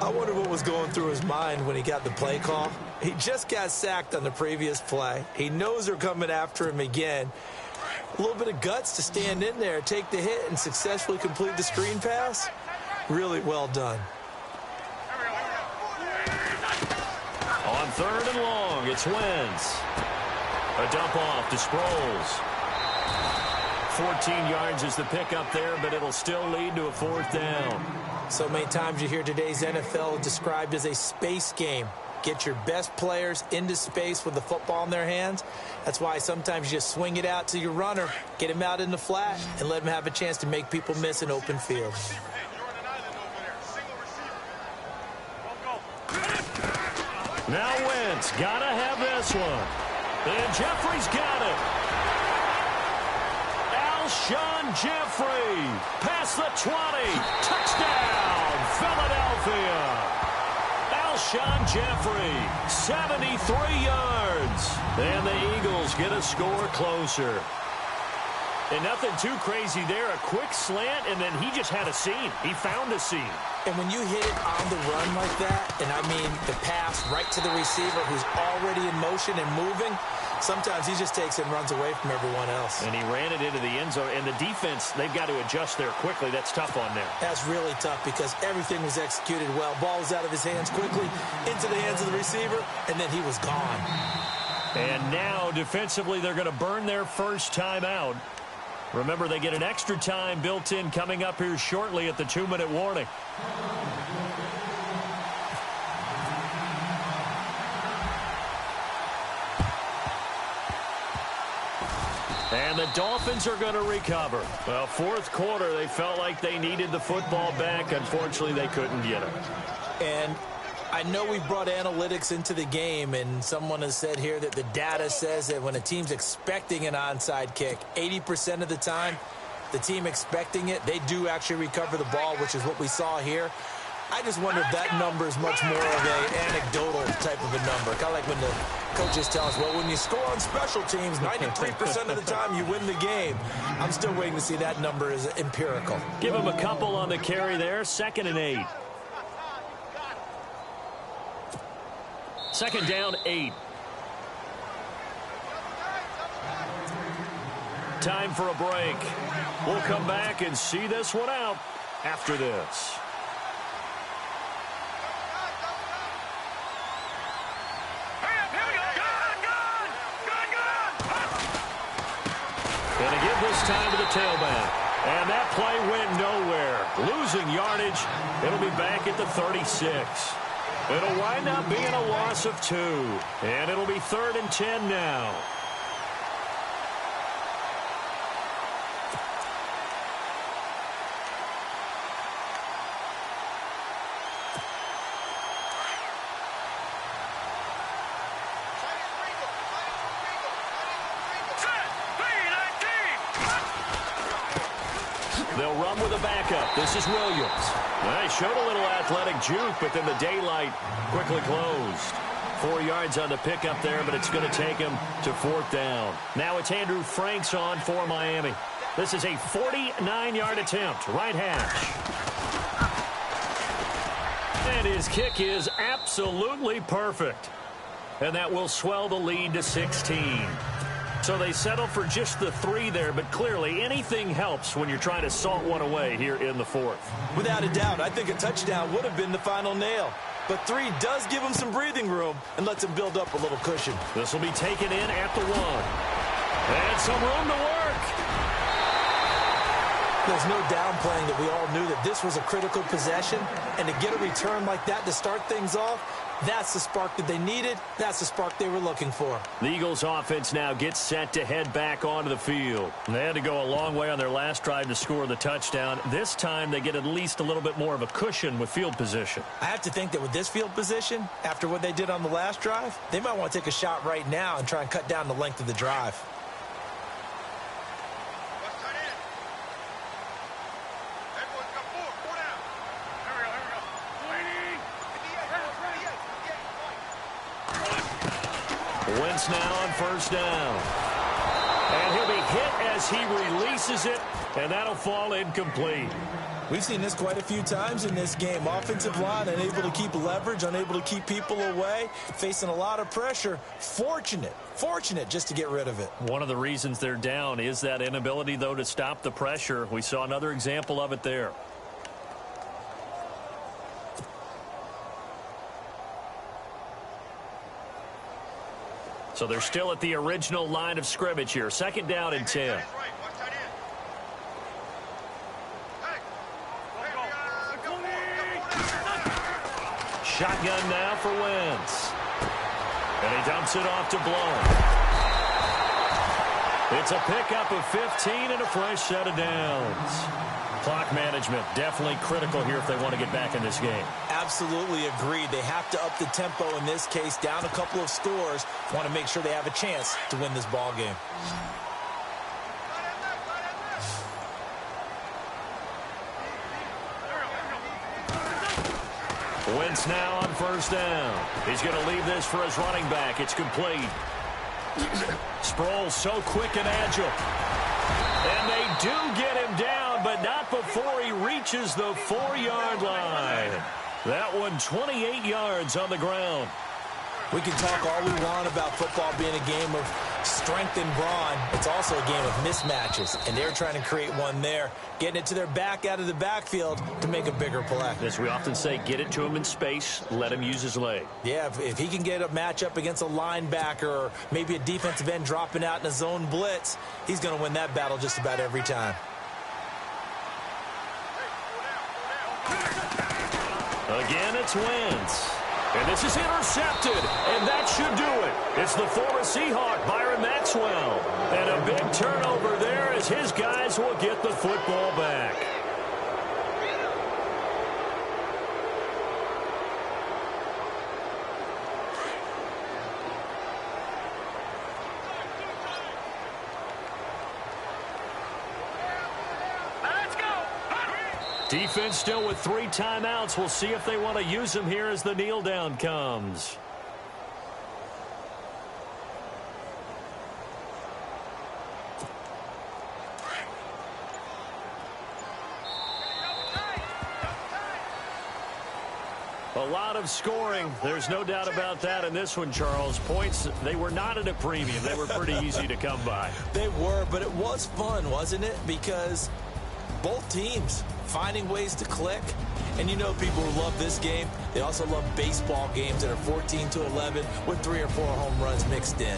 I wonder what was going through his mind when he got the play call. He just got sacked on the previous play. He knows they're coming after him again. A little bit of guts to stand in there, take the hit, and successfully complete the screen pass. Really well done. On third and long, it's Wentz. A dump off to Sproles. 14 yards is the pickup there, but it'll still lead to a fourth down. So many times you hear today's NFL described as a space game. Get your best players into space with the football in their hands. That's why sometimes you just swing it out to your runner, get him out in the flat, and let him have a chance to make people miss an open field. Now Wentz, gotta have this one. And Jeffrey's got it. Alshon Jeffrey, past the 20. Touchdown, Philadelphia. Alshon Jeffrey, 73 yards. And the Eagles get a score closer. And nothing too crazy there. A quick slant, and then he just had a seam. He found a seam. And when you hit it on the run like that, and I mean the pass right to the receiver who's already in motion and moving, sometimes he just takes it and runs away from everyone else. And he ran it into the end zone. And the defense, they've got to adjust there quickly. That's tough on them. That's really tough because everything was executed well. Ball was out of his hands quickly, into the hands of the receiver, and then he was gone. And now, defensively, they're going to burn their first time out. Remember, they get an extra time built in coming up here shortly at the 2-minute warning. And the Dolphins are going to recover. Well, fourth quarter, they felt like they needed the football back. Unfortunately, they couldn't get it. And I know we brought analytics into the game, and someone has said here that the data says that when a team's expecting an onside kick, 80% of the time, the team expecting it, they do actually recover the ball, which is what we saw here. I just wonder if that number is much more of an anecdotal type of a number. Kind of like when the coaches tell us, well, when you score on special teams, 93% of the time you win the game. I'm still waiting to see that number is empirical. Give him a couple on the carry there, 2nd and 8. Second down, 8. Time for a break. We'll come back and see this one out after this. Gonna give this time to the tailback. And that play went nowhere. Losing yardage. It'll be back at the 36. It'll wind up being a loss of 2. And it'll be 3rd and 10 now. They'll run with a backup. This is Williams. Well, he showed a little athletic juke, but then the daylight quickly closed. 4 yards on the pickup there, but it's going to take him to 4th down. Now it's Andrew Franks on for Miami. This is a 49-yard attempt, right hash. And his kick is absolutely perfect. And that will swell the lead to 16. So they settle for just the 3 there, but clearly anything helps when you're trying to salt one away here in the 4th. Without a doubt, I think a touchdown would have been the final nail. But 3 does give him some breathing room and lets him build up a little cushion. This will be taken in at the 1. And some room to work. There's no downplaying that we all knew that this was a critical possession, and to get a return like that to start things off, that's the spark that they needed. That's the spark they were looking for. The Eagles offense now gets set to head back onto the field. They had to go a long way on their last drive to score the touchdown. This time they get at least a little bit more of a cushion with field position. I have to think that with this field position, after what they did on the last drive, they might want to take a shot right now and try and cut down the length of the drive. Wentz now on first down. And he'll be hit as he releases it, and that'll fall incomplete. We've seen this quite a few times in this game. Offensive line unable to keep leverage, unable to keep people away, facing a lot of pressure. Fortunate just to get rid of it. One of the reasons they're down is that inability, though, to stop the pressure. We saw another example of it there. So they're still at the original line of scrimmage here. Second down and 10. Shotgun now for Wentz. And he dumps it off to Blount. It's a pickup of 15 and a fresh set of downs. Clock management definitely critical here if they want to get back in this game. Absolutely agreed. They have to up the tempo in this case, down a couple of scores. Want to make sure they have a chance to win this ball game. Wentz now on first down. He's going to leave this for his running back. It's complete. Sproles so quick and agile. And they do get him down, but not before he reaches the 4-yard line. That one 28 yards on the ground. We can talk all we want about football being a game of strength and brawn. It's also a game of mismatches, and they're trying to create one there, getting it to their back out of the backfield to make a bigger play. As we often say, get it to him in space, let him use his leg. Yeah, if he can get a matchup against a linebacker or maybe a defensive end dropping out in a zone blitz, he's going to win that battle just about every time. Again, it's Wentz. And this is intercepted, and that should do it. It's the former Seahawk, Byron Maxwell. And a big turnover there as his guys will get the football back. Defense still with 3 timeouts. We'll see if they want to use them here as the kneel down comes. A lot of scoring. There's no doubt about that in this one, Charles. Points, they were not at a premium. They were pretty easy to come by. They were, but it was fun, wasn't it? Because both teams finding ways to click. And you know people who love this game, they also love baseball games that are 14-11 with 3 or 4 home runs mixed in.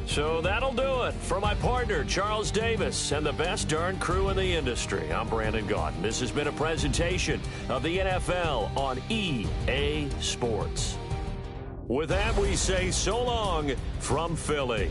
So that'll do it. For my partner, Charles Davis, and the best darn crew in the industry, I'm Brandon Gaudin. This has been a presentation of the NFL on EA Sports. With that, we say so long from Philly.